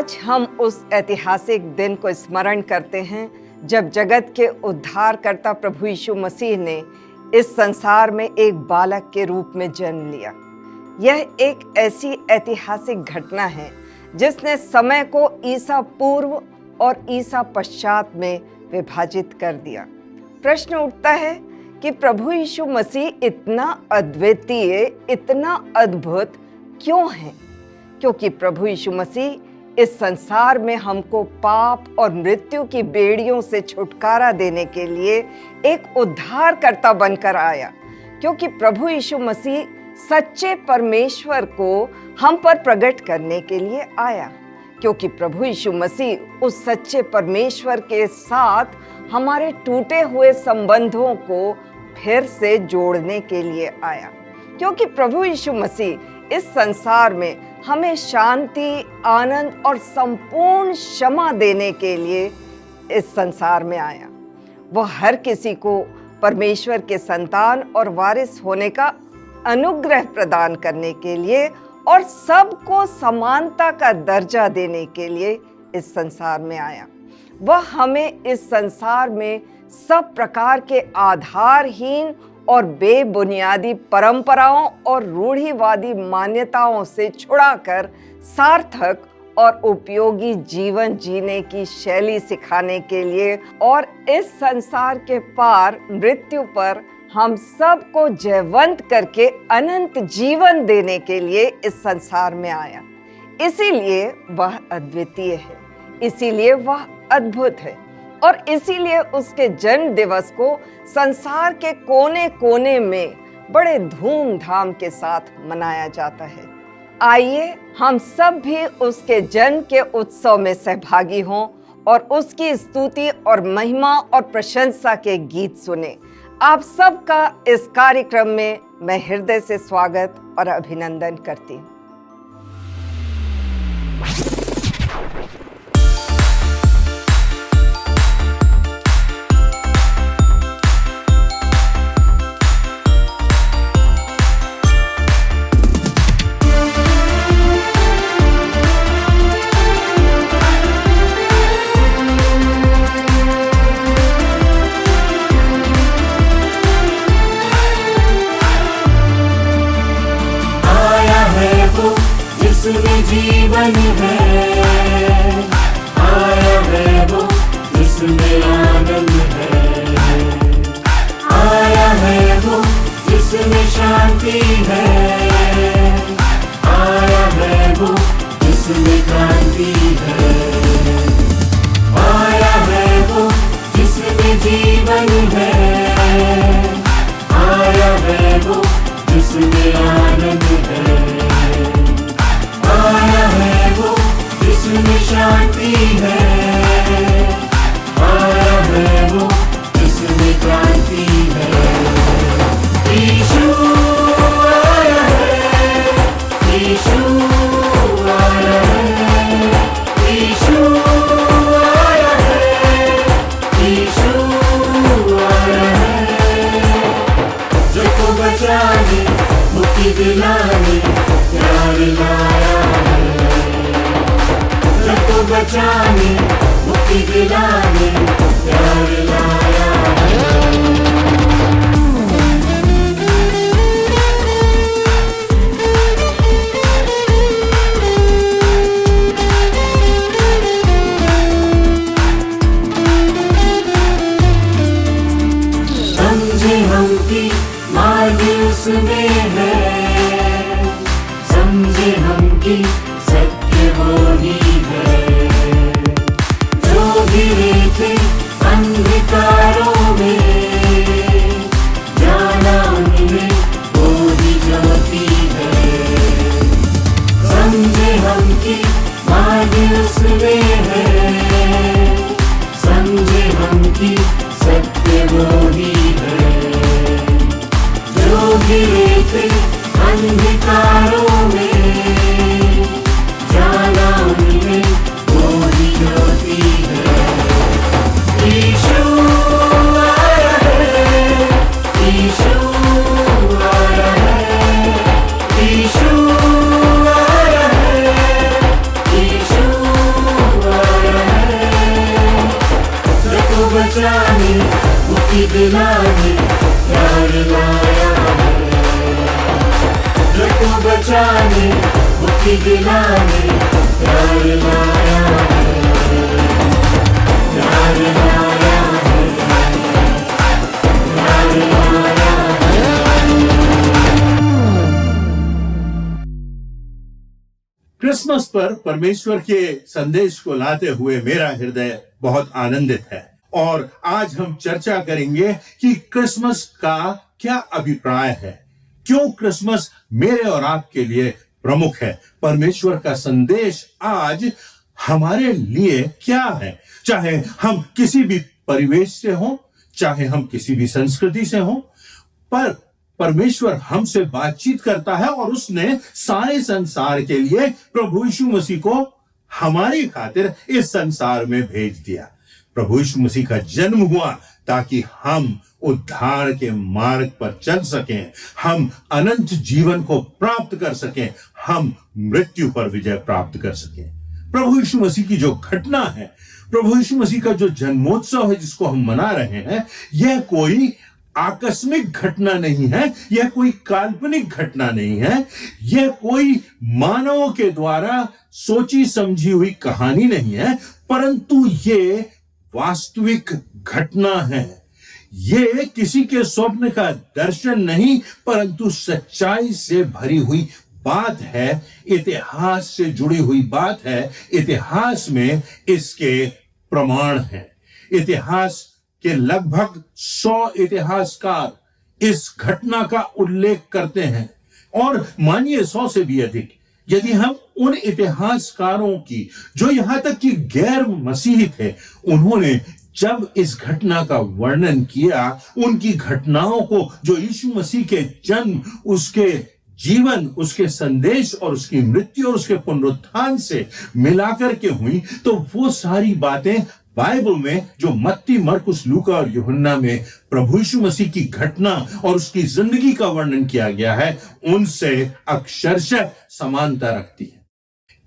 आज हम उस ऐतिहासिक दिन को स्मरण करते हैं जब जगत के उद्धारकर्ता प्रभु यीशु मसीह ने इस संसार में एक बालक के रूप में जन्म लिया। यह एक ऐसी ऐतिहासिक घटना है जिसने समय को ईसा पूर्व और ईसा पश्चात में विभाजित कर दिया। प्रश्न उठता है कि प्रभु यीशु मसीह इतना अद्वितीय, इतना अद्भुत क्यों है? क्योंकि प्रभु यीशु मसीह इस संसार में हमको पाप और मृत्यु की बेड़ियों से छुटकारा देने के लिए एक उद्धारकर्ता बनकर आया। क्योंकि प्रभु यीशु मसीह सच्चे परमेश्वर को हम पर प्रकट करने के लिए आया। क्योंकि प्रभु यीशु मसीह उस सच्चे परमेश्वर के साथ हमारे टूटे हुए संबंधों को फिर से जोड़ने के लिए आया। क्योंकि प्रभु यीशु मसीह इस संसार में हमें शांति, आनंद और संपूर्ण क्षमा देने के लिए इस संसार में आया। वह हर किसी को परमेश्वर के संतान और वारिस होने का अनुग्रह प्रदान करने के लिए और सबको समानता का दर्जा देने के लिए इस संसार में आया। वह हमें इस संसार में सब प्रकार के आधारहीन और बेबुनियादी परंपराओं और रूढ़िवादी मान्यताओं से छुड़ाकर सार्थक और उपयोगी जीवन जीने की शैली सिखाने के लिए और इस संसार के पार मृत्यु पर हम सबको जयवंत करके अनंत जीवन देने के लिए इस संसार में आया। इसीलिए वह अद्वितीय है, इसीलिए वह अद्भुत है और इसीलिए उसके जन्म दिवस को संसार के कोने कोने में बड़े धूमधाम के साथ मनाया जाता है। आइए हम सब भी उसके जन्म के उत्सव में सहभागी हों और उसकी स्तुति और महिमा और प्रशंसा के गीत सुने। आप सबका इस कार्यक्रम में मैं हृदय से स्वागत और अभिनंदन करती हूँ। जिसमें जीवन है, आया है वो जिसमें आनंद है, आया है वो जिसमें शांति है, आया है वो जिसमें क्रांति है, आया है वो जिसमें जीवन है, आया है वो जिसमें आनंद है, आया है वो जिसमें शांति है, आया है वो जिसमें क्रांति है। यीशु आया है, यीशु आया है, यीशु आया है, यीशु आया है। जग को बचाने, मुक्ति दिलाने प्यार लाया है, जग को बचाने, मुक्ति दिलाने प्यार लाया है। समझे हम की मार्ग उसमें है, समझे हम की सत्य वो ही है। जो गिरे थे अंधकारों में, जाना उन्हें वो ही ज्योति है। समझे हम की मार्ग उसमें है, समझे हम की सत्य वो ही है। जो गिरे थे अंधकारों में, जाना उन्हें वो ही ज्योति है। यीशु आया है, यीशु आया है, यीशु आया है, यीशु मुक्ति दिलाने प्यार लाया है। लटू बचाने मुक्ति दिलाने प्यार लाया है। प्यार लाया है। प्यार लाया है। क्रिसमस पर परमेश्वर के संदेश को लाते हुए मेरा हृदय बहुत आनंदित है और आज हम चर्चा करेंगे कि क्रिसमस का क्या अभिप्राय है, क्यों क्रिसमस मेरे और आपके लिए प्रमुख है, परमेश्वर का संदेश आज हमारे लिए क्या है। चाहे हम किसी भी परिवेश से हों, चाहे हम किसी भी संस्कृति से हों, पर परमेश्वर हमसे बातचीत करता है और उसने सारे संसार के लिए प्रभु यीशु मसीह को हमारी खातिर इस संसार में भेज दिया। प्रभु यीशु मसीह का जन्म हुआ ताकि हम उद्धार के मार्ग पर चल सकें, हम अनंत जीवन को प्राप्त कर सकें, हम मृत्यु पर विजय प्राप्त कर सकें। प्रभु यीशु मसीह की जो घटना है, प्रभु यीशु मसीह का जो जन्मोत्सव है जिसको हम मना रहे हैं, यह कोई आकस्मिक घटना नहीं है, यह कोई काल्पनिक घटना नहीं है, यह कोई मानवों के द्वारा सोची समझी हुई कहानी नहीं है, परंतु ये वास्तविक घटना है। ये किसी के स्वप्न का दर्शन नहीं, परंतु सच्चाई से भरी हुई बात है, इतिहास से जुड़ी हुई बात है। इतिहास में इसके प्रमाण हैं। इतिहास के लगभग 100 इतिहासकार इस घटना का उल्लेख करते हैं और मानिए 100 से भी अधिक। यदि हम उन इतिहासकारों की जो यहां तक कि गैर मसीही थे, उन्होंने जब इस घटना का वर्णन किया, उनकी घटनाओं को जो यीशु मसीह के जन्म, उसके जीवन, उसके संदेश और उसकी मृत्यु और उसके पुनरुत्थान से मिलाकर के हुई, तो वो सारी बातें बाइबल में जो मत्ती, मरकुस, लूका और यूहन्ना में प्रभु यीशु मसीह की घटना और उसकी जिंदगी का वर्णन किया गया है, उनसे अक्षरशः समानता रखती है।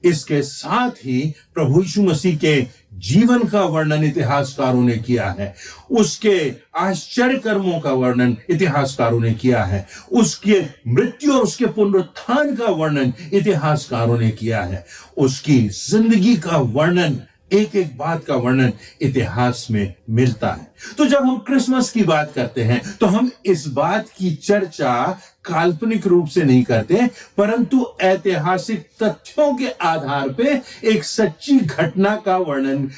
इसके साथ ही प्रभु यीशु मसीह के जीवन का वर्णन इतिहासकारों ने किया है, उसके आश्चर्य कर्मों का वर्णन इतिहासकारों ने किया है, उसके मृत्यु और उसके पुनरुत्थान का वर्णन इतिहासकारों ने किया है, उसकी जिंदगी का वर्णन, एक एक बात का वर्णन इतिहास में मिलता है। तो जब हम क्रिसमस की बात करते हैं तो हम इस बात की चर्चा काल्पनिक रूप से नहीं करते, परंतु ऐतिहासिक तथ्यों के आधार पे एक सच्ची घटना का वर्णन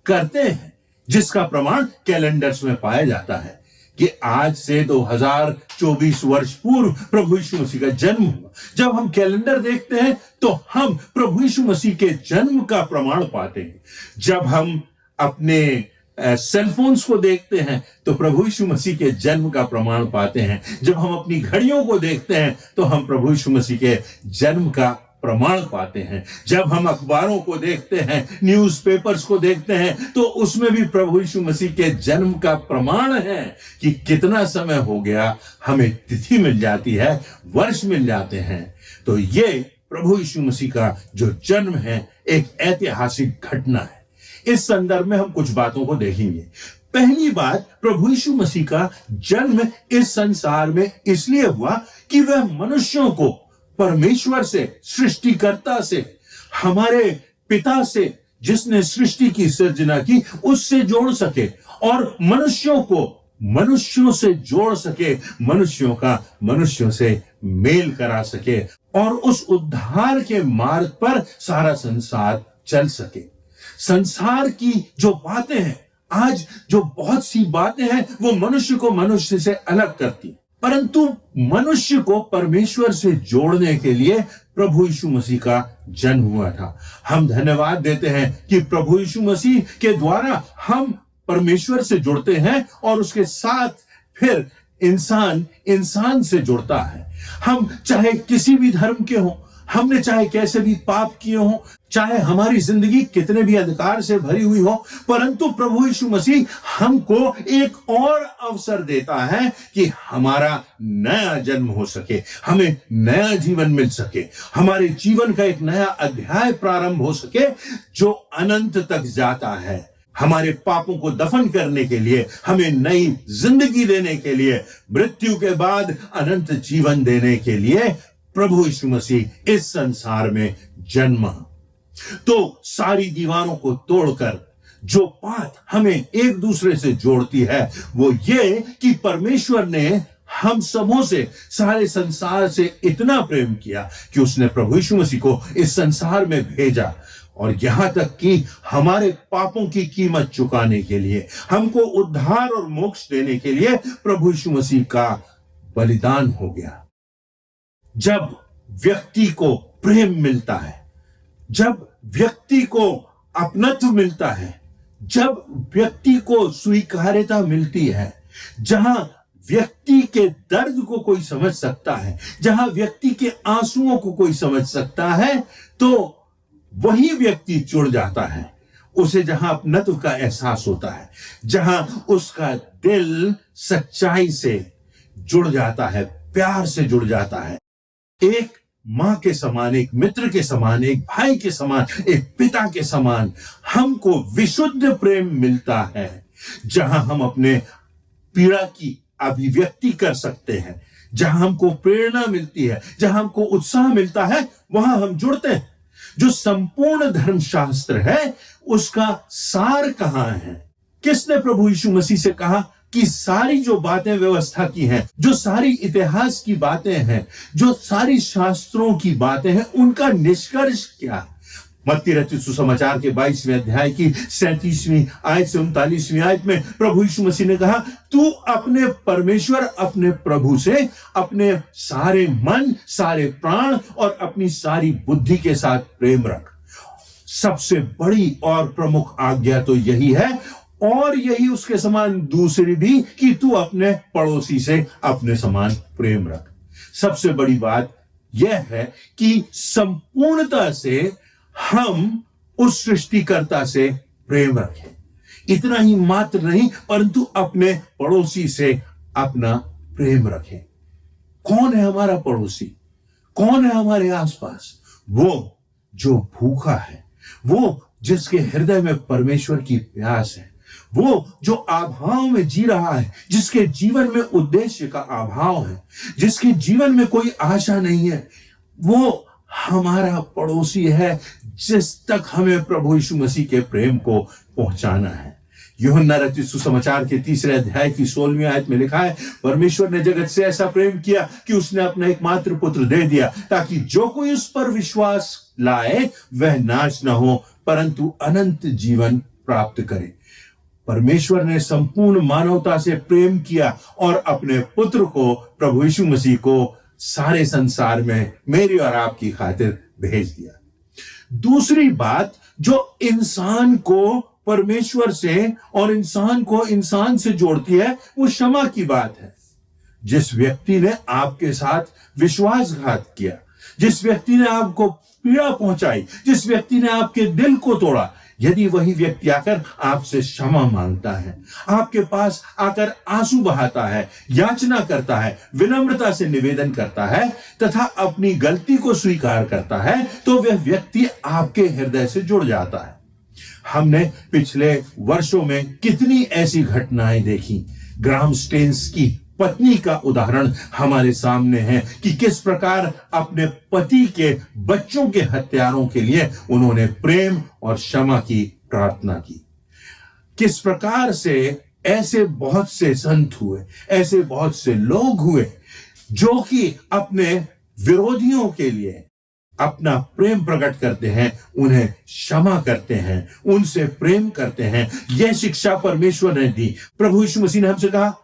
करते हैं, जिसका प्रमाण कैलेंडर्स में पाया जाता है कि आज से 2024 वर्ष पूर्व प्रभु यीशु मसीह का जन्म हुआ। जब हम कैलेंडर देखते हैं तो हम प्रभु यीशु मसीह के जन्म का प्रमाण पाते हैं। जब हम अपने सेलफोन्स को देखते हैं तो प्रभु यीशु मसीह के जन्म का प्रमाण पाते हैं। जब हम अपनी घड़ियों को देखते हैं तो हम प्रभु यीशु मसीह के जन्म का प्रमाण पाते हैं। जब हम अखबारों को देखते हैं, न्यूज़पेपर्स को देखते हैं, तो उसमें भी प्रभु यीशु मसीह के जन्म का प्रमाण है कि कितना समय हो गया, हमें तिथि मिल जाती है, वर्ष मिल जाते हैं। तो ये प्रभु यीशु मसीह का जो जन्म है एक ऐतिहासिक घटना है। इस संदर्भ में हम कुछ बातों को देखेंगे। पहली बात, प्रभु यीशु मसीह का जन्म इस संसार में इसलिए हुआ कि वह मनुष्यों को परमेश्वर से, सृष्टिकर्ता से, हमारे पिता से, जिसने सृष्टि की सृजना की, उससे जोड़ सके और मनुष्यों को मनुष्यों से जोड़ सके, मनुष्यों का मनुष्यों से मेल करा सके और उस उद्धार के मार्ग पर सारा संसार चल सके। संसार की जो बातें हैं, आज जो बहुत सी बातें हैं, वो मनुष्य को मनुष्य से अलग करती, परंतु मनुष्य को परमेश्वर से जोड़ने के लिए प्रभु यीशु मसीह का जन्म हुआ था। हम धन्यवाद देते हैं कि प्रभु यीशु मसीह के द्वारा हम परमेश्वर से जुड़ते हैं और उसके साथ फिर इंसान से जुड़ता है। हम चाहे किसी भी धर्म के हों, हमने चाहे कैसे भी पाप किए हों, चाहे हमारी जिंदगी कितने भी अंधकार से भरी हुई हो, परंतु प्रभु यीशु मसीह हमको एक और अवसर देता है कि हमारा नया जन्म हो सके, हमें नया जीवन मिल सके, हमारे जीवन का एक नया अध्याय प्रारंभ हो सके जो अनंत तक जाता है। हमारे पापों को दफन करने के लिए, हमें नई जिंदगी देने के लिए, मृत्यु के बाद अनंत जीवन देने के लिए प्रभु यीशु मसीह इस संसार में जन्मा। तो सारी दीवारों को तोड़कर जो बात हमें एक दूसरे से जोड़ती है वो ये कि परमेश्वर ने हम सबों से, सारे संसार से इतना प्रेम किया कि उसने प्रभु यीशु मसीह को इस संसार में भेजा, और यहां तक कि हमारे पापों की कीमत चुकाने के लिए, हमको उद्धार और मोक्ष देने के लिए प्रभु यीशु मसीह का बलिदान हो गया। जब व्यक्ति को प्रेम मिलता है, जब व्यक्ति को अपनत्व मिलता है, जब व्यक्ति को स्वीकार्यता मिलती है, जहां व्यक्ति के दर्द को कोई समझ सकता है, जहां व्यक्ति के आंसुओं को कोई समझ सकता है, तो वही व्यक्ति जुड़ जाता है। उसे जहां अपनत्व का एहसास होता है, जहां उसका दिल सच्चाई से जुड़ जाता है, प्यार से जुड़ जाता है, एक मां के समान, एक मित्र के समान, एक भाई के समान, एक पिता के समान हमको विशुद्ध प्रेम मिलता है, जहां हम अपने पीड़ा की अभिव्यक्ति कर सकते हैं, जहां हमको प्रेरणा मिलती है, जहां हमको उत्साह मिलता है, वहां हम जुड़ते हैं। जो संपूर्ण धर्मशास्त्र है उसका सार कहां है? किसने प्रभु यीशु मसीह से कहा कि सारी जो बातें व्यवस्था की हैं, जो सारी इतिहास की बातें हैं, जो सारी शास्त्रों की बातें हैं, उनका निष्कर्ष क्या? मत्ती रचित सुसमाचार के 22वें अध्याय की 37वीं आयत से 39वीं आयत में प्रभु यीशु मसीह ने कहा, तू अपने परमेश्वर, अपने प्रभु से अपने सारे मन, सारे प्राण और अपनी सारी बुद्धि के साथ प्रेम रख। सबसे बड़ी और प्रमुख आज्ञा तो यही है, और यही उसके समान दूसरी भी, कि तू अपने पड़ोसी से अपने समान प्रेम रख। सबसे बड़ी बात यह है कि संपूर्णता से हम उस सृष्टिकर्ता से प्रेम रखें। इतना ही मात्र नहीं, परंतु अपने पड़ोसी से अपना प्रेम रखें। कौन है हमारा पड़ोसी? कौन है हमारे आसपास? वो जो भूखा है, वो जिसके हृदय में परमेश्वर की प्यास है, वो जो अभाव में जी रहा है, जिसके जीवन में उद्देश्य का अभाव है, जिसके जीवन में कोई आशा नहीं है, वो हमारा पड़ोसी है, जिस तक हमें प्रभु यीशु मसीह के प्रेम को पहुंचाना है। यूहन्ना रचित सुसमाचार के 3 अध्याय की 16वीं आयत में लिखा है, परमेश्वर ने जगत से ऐसा प्रेम किया कि उसने अपना एकमात्र पुत्र दे दिया, ताकि जो कोई उस पर विश्वास लाए वह नाश न हो, परंतु अनंत जीवन प्राप्त करे। परमेश्वर ने संपूर्ण मानवता से प्रेम किया और अपने पुत्र को, प्रभु यीशु मसीह को, सारे संसार में मेरी और आपकी खातिर भेज दिया। दूसरी बात जो इंसान को परमेश्वर से और इंसान को इंसान से जोड़ती है, वो क्षमा की बात है। जिस व्यक्ति ने आपके साथ विश्वासघात किया, जिस व्यक्ति ने आपको पीड़ा पहुंचाई, जिस व्यक्ति ने आपके दिल को तोड़ा, यदि वही व्यक्ति आकर आपसे क्षमा मांगता है, आपके पास आकर आंसू बहाता है, याचना करता है, विनम्रता से निवेदन करता है तथा अपनी गलती को स्वीकार करता है, तो वह व्यक्ति आपके हृदय से जुड़ जाता है। हमने पिछले वर्षों में कितनी ऐसी घटनाएं देखी। ग्राहम स्टेन्स की पत्नी का उदाहरण हमारे सामने है कि किस प्रकार अपने पति के बच्चों के हत्यारों के लिए उन्होंने प्रेम और क्षमा की प्रार्थना की। किस प्रकार से ऐसे बहुत से संत हुए, ऐसे बहुत से लोग हुए जो कि अपने विरोधियों के लिए अपना प्रेम प्रकट करते हैं, उन्हें क्षमा करते हैं, उनसे प्रेम करते हैं। यह शिक्षा परमेश्वर ने दी। प्रभु यीशु मसीह ने हमसे कहा,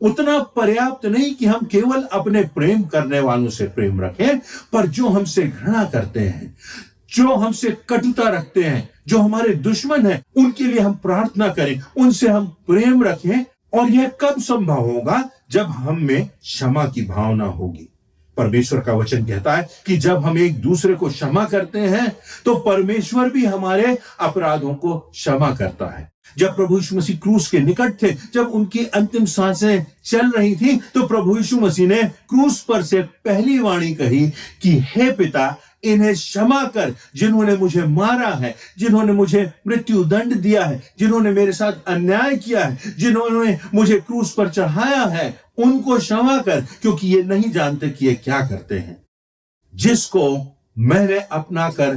उतना पर्याप्त नहीं कि हम केवल अपने प्रेम करने वालों से प्रेम रखें, पर जो हमसे घृणा करते हैं, जो हमसे कटुता रखते हैं, जो हमारे दुश्मन हैं, उनके लिए हम प्रार्थना करें, उनसे हम प्रेम रखें। और यह कब संभव होगा? जब हम में क्षमा की भावना होगी। परमेश्वर का वचन कहता है कि जब हम एक दूसरे को क्षमा करते हैं तो परमेश्वर भी हमारे अपराधों को क्षमा करता है। जब प्रभु यीशु मसीह क्रूस के निकट थे, जब उनकी अंतिम सांसें चल रही थी, तो प्रभु यीशु मसीह ने क्रूस पर से पहली वाणी कही कि हे पिता, इन्हें क्षमा कर, जिन्होंने मुझे मारा है, जिन्होंने मुझे मृत्यु दंड दिया है, जिन्होंने मेरे साथ अन्याय किया है, जिन्होंने मुझे क्रूस पर चढ़ाया है, उनको क्षमा कर, क्योंकि ये नहीं जानते कि ये क्या करते हैं। जिसको मैंने अपना कर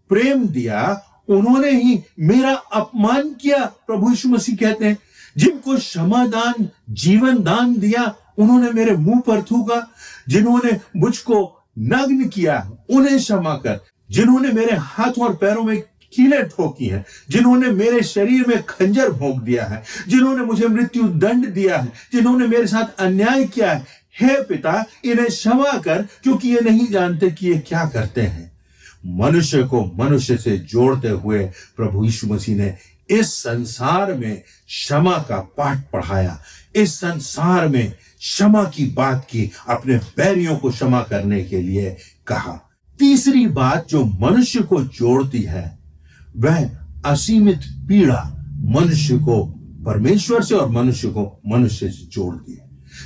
प्रेम दिया, उन्होंने ही मेरा अपमान किया। प्रभु यीशु मसीह कहते हैं, जिनको क्षमा दान, जीवन दान दिया, उन्होंने मेरे मुंह पर थूका। जिन्होंने मुझको नग्न किया, उन्हें क्षमा कर। जिन्होंने मेरे हाथों और पैरों में कीलें ठोकी हैं, जिन्होंने मेरे शरीर में खंजर भोंक दिया है, जिन्होंने मुझे मृत्यु दंड दिया है, जिन्होंने मेरे साथ अन्याय किया है, हे पिता, इन्हें क्षमा कर, क्योंकि ये नहीं जानते कि ये क्या करते हैं। मनुष्य को मनुष्य से जोड़ते हुए प्रभु यीशु मसीह ने इस संसार में क्षमा का पाठ पढ़ाया, इस संसार में क्षमा की बात की, अपने बैरियों को क्षमा करने के लिए कहा। तीसरी बात जो मनुष्य को जोड़ती है, वह असीमित पीड़ा मनुष्य को परमेश्वर से और मनुष्य को मनुष्य से जोड़ती है।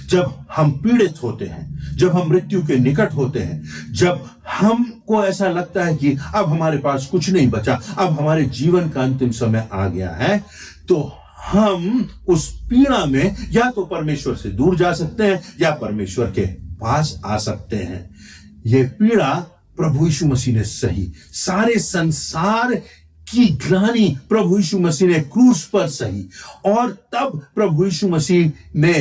जब हम पीड़ित होते हैं, जब हम मृत्यु के निकट होते हैं, जब हमको ऐसा लगता है कि अब हमारे पास कुछ नहीं बचा, अब हमारे जीवन का अंतिम समय आ गया है, तो हम उस पीड़ा में या तो परमेश्वर से दूर जा सकते हैं या परमेश्वर के पास आ सकते हैं। यह पीड़ा प्रभु यीशु मसीह ने सही, सारे संसार की ग्लानि प्रभु यीशु मसीह ने क्रूस पर सही, और तब प्रभु यीशु मसीह ने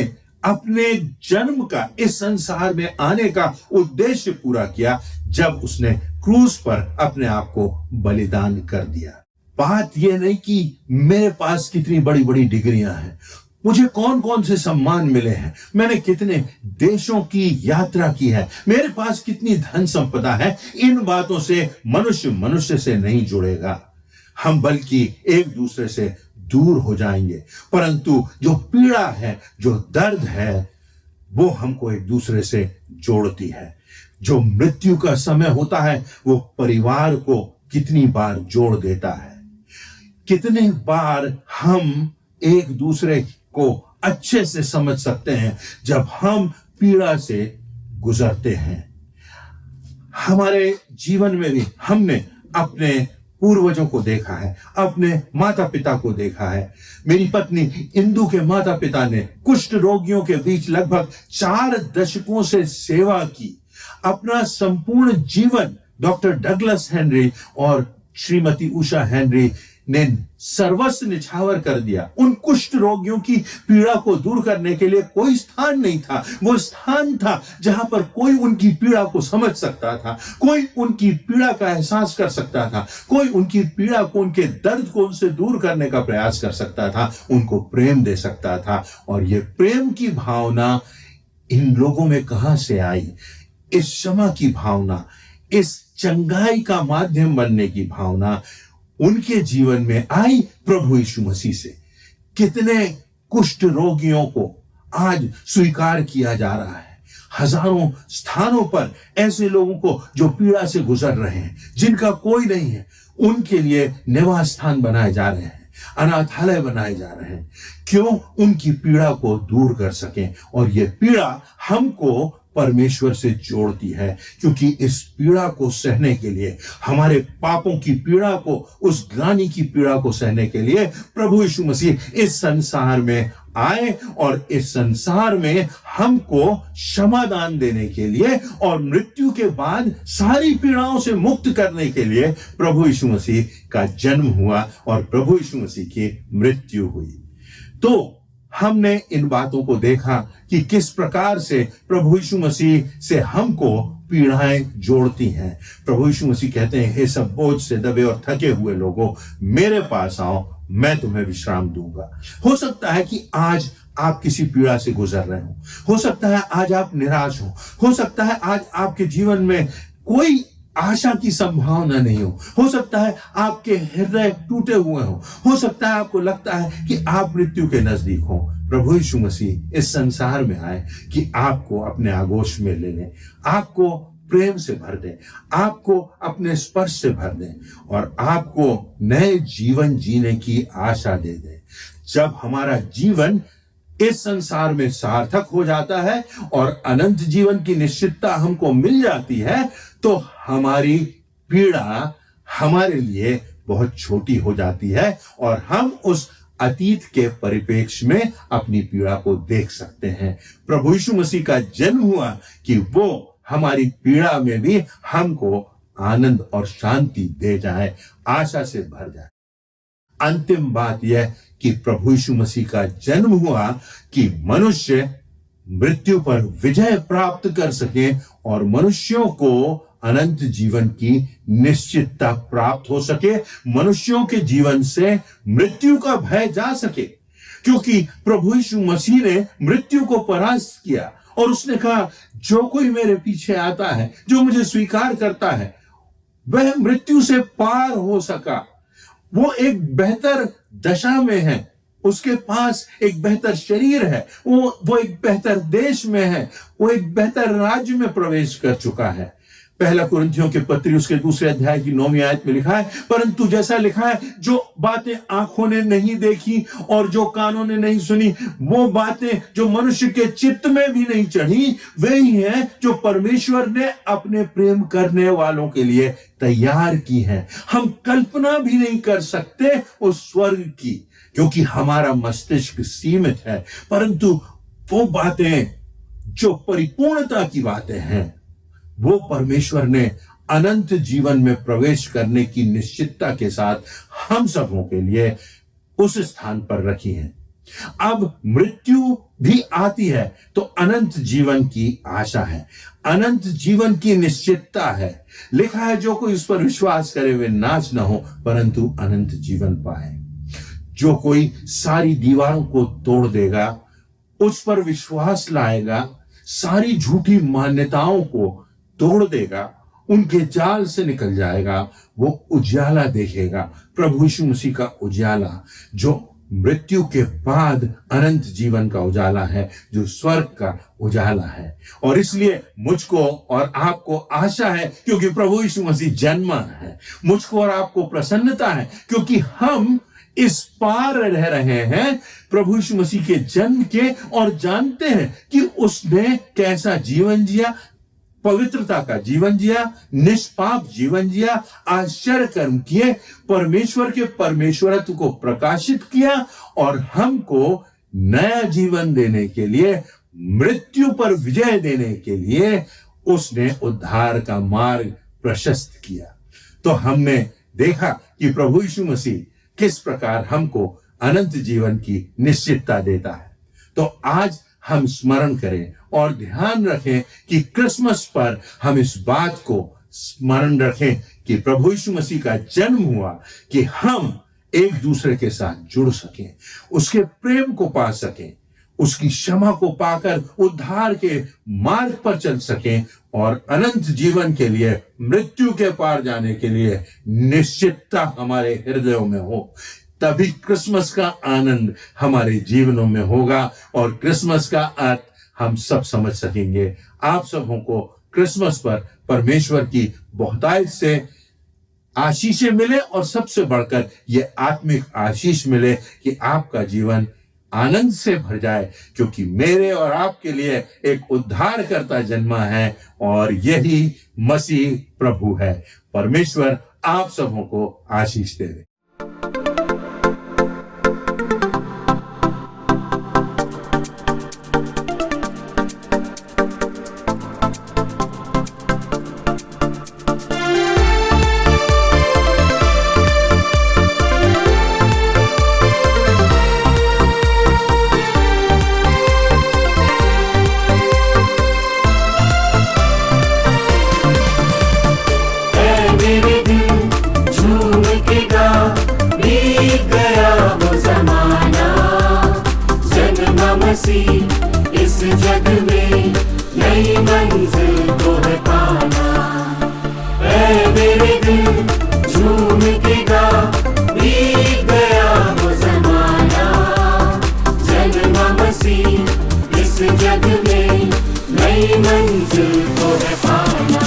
अपने जन्म का, इस संसार में आने का उद्देश्य पूरा किया, जब उसने क्रूस पर अपने आप को बलिदान कर दिया। बात यह नहीं कि मेरे पास कितनी बड़ी बड़ी डिग्रियां हैं, मुझे कौन कौन से सम्मान मिले हैं, मैंने कितने देशों की यात्रा की है, मेरे पास कितनी धन संपदा है। इन बातों से मनुष्य मनुष्य से नहीं जुड़ेगा, हम बल्कि एक दूसरे से दूर हो जाएंगे। परंतु जो पीड़ा है, जो दर्द है, वो हमको एक दूसरे से जोड़ती है। जो मृत्यु का समय होता है, वो परिवार को कितनी बार जोड़ देता है। कितने बार हम एक दूसरे को अच्छे से समझ सकते हैं जब हम पीड़ा से गुजरते हैं। हमारे जीवन में भी हमने अपने पूर्वजों को देखा है, अपने माता पिता को देखा है। मेरी पत्नी इंदु के माता पिता ने कुष्ठ रोगियों के बीच लगभग 4 दशकों से सेवा की। अपना संपूर्ण जीवन डॉक्टर डगलस हेनरी और श्रीमती उषा हेनरी ने सर्वस्व निछावर कर दिया। उन कुष्ठ रोगियों की पीड़ा को दूर करने के लिए कोई स्थान नहीं था। वो स्थान था जहां पर कोई उनकी पीड़ा को समझ सकता था, कोई उनकी पीड़ा का एहसास कर सकता था, कोई उनकी पीड़ा को, उनके दर्द को उनसे दूर करने का प्रयास कर सकता था, उनको प्रेम दे सकता था। और ये प्रेम की भावना इन लोगों में कहां से आई? इस क्षमा की भावना, इस चंगाई का माध्यम बनने की भावना उनके जीवन में आई प्रभु यीशु मसीह से। कितने कुष्ठ रोगियों को आज स्वीकार किया जा रहा है। हजारों स्थानों पर ऐसे लोगों को जो पीड़ा से गुजर रहे हैं, जिनका कोई नहीं है, उनके लिए निवास स्थान बनाए जा रहे हैं, अनाथालय बनाए जा रहे हैं। क्यों? उनकी पीड़ा को दूर कर सकें। और यह पीड़ा हमको परमेश्वर से जोड़ती है, क्योंकि इस पीड़ा को सहने के लिए, हमारे पापों की पीड़ा को, उस ग्लानि की पीड़ा को सहने के लिए प्रभु यीशु मसीह इस संसार में आए, और इस संसार में हमको क्षमादान देने के लिए और मृत्यु के बाद सारी पीड़ाओं से मुक्त करने के लिए प्रभु यीशु मसीह का जन्म हुआ और प्रभु यीशु मसीह की मृत्यु हुई। तो हमने इन बातों को देखा कि किस प्रकार से प्रभु यीशु मसीह से हमको पीड़ाएं जोड़ती हैं। प्रभु यीशु मसीह कहते हैं, हे सब बोझ से दबे और थके हुए लोगों, मेरे पास आओ, मैं तुम्हें विश्राम दूंगा। हो सकता है कि आज आप किसी पीड़ा से गुजर रहे हो सकता है आज आप निराश हो सकता है आज आपके जीवन में कोई आशा की संभावना नहीं हो सकता है आपके हृदय टूटे हुए हो सकता है आपको लगता है कि आप मृत्यु के नजदीक हो। प्रभु यीशु मसीह इस संसार में आए कि आपको अपने आगोश में ले लें, आपको प्रेम से भर दें, आपको अपने स्पर्श से भर दें और आपको नए जीवन जीने की आशा दे दें। जब हमारा जीवन इस संसार में सार्थक हो जाता है और अनंत जीवन की निश्चितता हमको मिल जाती है, तो हमारी पीड़ा हमारे लिए बहुत छोटी हो जाती है और हम उस अतीत के परिप्रेक्ष्य में अपनी पीड़ा को देख सकते हैं। प्रभु यीशु मसीह का जन्म हुआ कि वो हमारी पीड़ा में भी हमको आनंद और शांति दे जाए, आशा से भर जाए। अंतिम बात यह कि प्रभु यीशु मसीह का जन्म हुआ कि मनुष्य मृत्यु पर विजय प्राप्त कर सके और मनुष्यों को अनंत जीवन की निश्चितता प्राप्त हो सके, मनुष्यों के जीवन से मृत्यु का भय जा सके, क्योंकि प्रभु यीशु मसीह ने मृत्यु को परास्त किया और उसने कहा जो कोई मेरे पीछे आता है, जो मुझे स्वीकार करता है, वह मृत्यु से पार हो सका। वो एक बेहतर दशा में है, उसके पास एक बेहतर शरीर है, वो एक बेहतर देश में है, वो एक बेहतर राज्य में प्रवेश कर चुका है। पहला कुरिन्थियों के पत्री उसके 2 अध्याय की 9वीं आयत में लिखा है, परंतु जैसा लिखा है, जो बातें आंखों ने नहीं देखी और जो कानों ने नहीं सुनी, वो बातें जो मनुष्य के चित्त में भी नहीं चढ़ी, वही है जो परमेश्वर ने अपने प्रेम करने वालों के लिए तैयार की है। हम कल्पना भी नहीं कर सकते उस स्वर्ग की, क्योंकि हमारा मस्तिष्क सीमित है, परंतु वो बातें जो परिपूर्णता की बातें हैं, वो परमेश्वर ने अनंत जीवन में प्रवेश करने की निश्चितता के साथ हम सबों के लिए उस स्थान पर रखी है। अब मृत्यु भी आती है तो अनंत जीवन की आशा है, अनंत जीवन की निश्चितता है। लिखा है जो कोई उस पर विश्वास करे वे नाश न हो परंतु अनंत जीवन पाए। जो कोई सारी दीवारों को तोड़ देगा, उस पर विश्वास लाएगा, सारी झूठी मान्यताओं को तोड़ देगा, उनके जाल से निकल जाएगा, वो उजाला देखेगा, प्रभु यीशु मसीह का उजाला, जो मृत्यु के बाद अनंत जीवन का उजाला है, जो स्वर्ग का उजाला है। और इसलिए मुझको और आपको आशा है क्योंकि प्रभु यीशु मसीह जन्मा है। मुझको और आपको प्रसन्नता है क्योंकि हम इस पार रह रहे हैं प्रभु यीशु मसीह के जन्म के, और जानते हैं कि उसने कैसा जीवन जिया, पवित्रता का जीवन जिया, निष्पाप जीवन जिया, आश्चर्य कर्म किए, परमेश्वर के परमेश्वरत्व को प्रकाशित किया और हमको नया जीवन देने के लिए, मृत्यु पर विजय देने के लिए उसने उद्धार का मार्ग प्रशस्त किया। तो हमने देखा कि प्रभु यीशु मसीह किस प्रकार हमको अनंत जीवन की निश्चितता देता है। तो आज हम स्मरण करें और ध्यान रखें कि क्रिसमस पर हम इस बात को स्मरण रखें कि प्रभु यीशु मसीह का जन्म हुआ कि हम एक दूसरे के साथ जुड़ सकें, उसके प्रेम को पा सकें, उसकी क्षमा को पाकर उद्धार के मार्ग पर चल सकें और अनंत जीवन के लिए, मृत्यु के पार जाने के लिए निश्चितता हमारे हृदयों में हो। तभी क्रिसमस का आनंद हमारे जीवनों में होगा और क्रिसमस का अर्थ हम सब समझ सकेंगे। आप सबों को क्रिसमस पर परमेश्वर की बहुतायत से आशीषें मिले और सबसे बढ़कर ये आत्मिक आशीष मिले कि आपका जीवन आनंद से भर जाए, क्योंकि मेरे और आपके लिए एक उद्धारकर्ता जन्मा है और यही मसीह प्रभु है। परमेश्वर आप सबों को आशीष दे। इस जग में नई मंजिल को है पाना। ऐ मेरे दिल झूम के गा, बीत गया वो ज़माना। जन्मा मसीह इस जग में नई मंजिल को है पाना।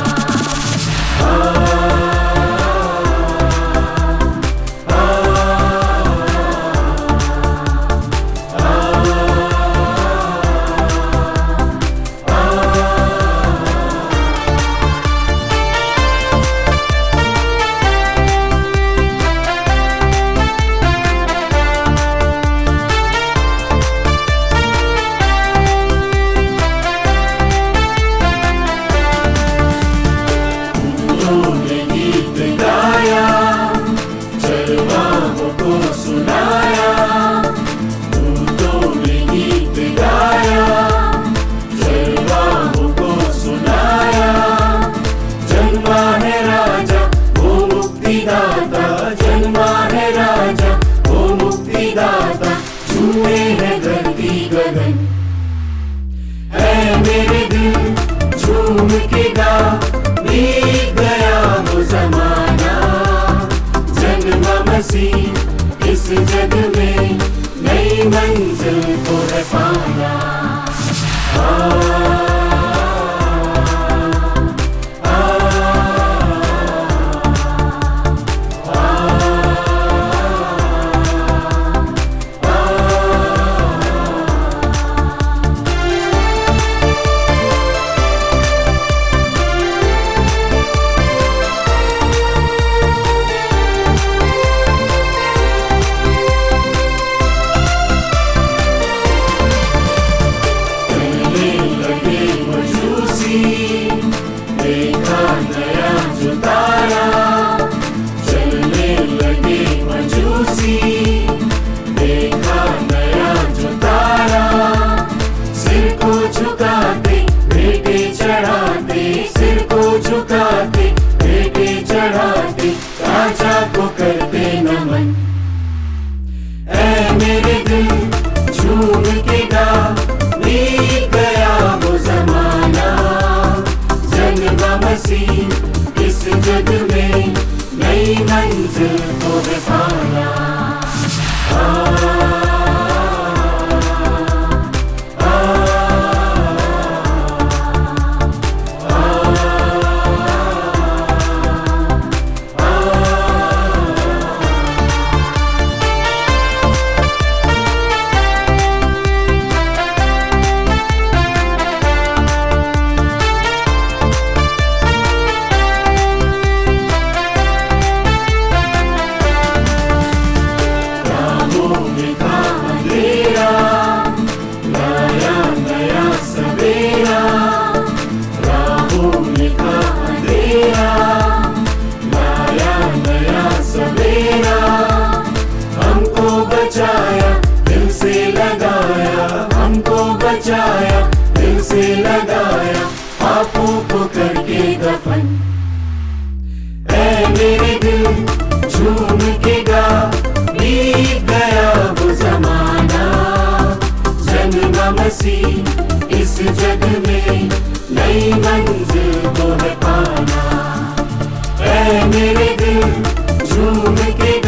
देखा नया जो तारा, चलने लगे मजूसी। देखा नया जो तारा, सिर को झुकाते बेटे चढ़ाते, सिर को झुकाते बेटे चढ़ाते, राजा को करते नमन। ऐ मेरे दिल झूम के गा, बीत गया वो जमाना। जन्म मसीह इस जग में नई मंजिल को है पाना। बचाया दिल से लगाया, पापों को करके दफन। ऐ मेरे दिल झूम के गा, बीत गया वो जमाना। जन्म मसीह इस जग में नई मंजिल को है पाना। ऐ मेरे दिल झूम के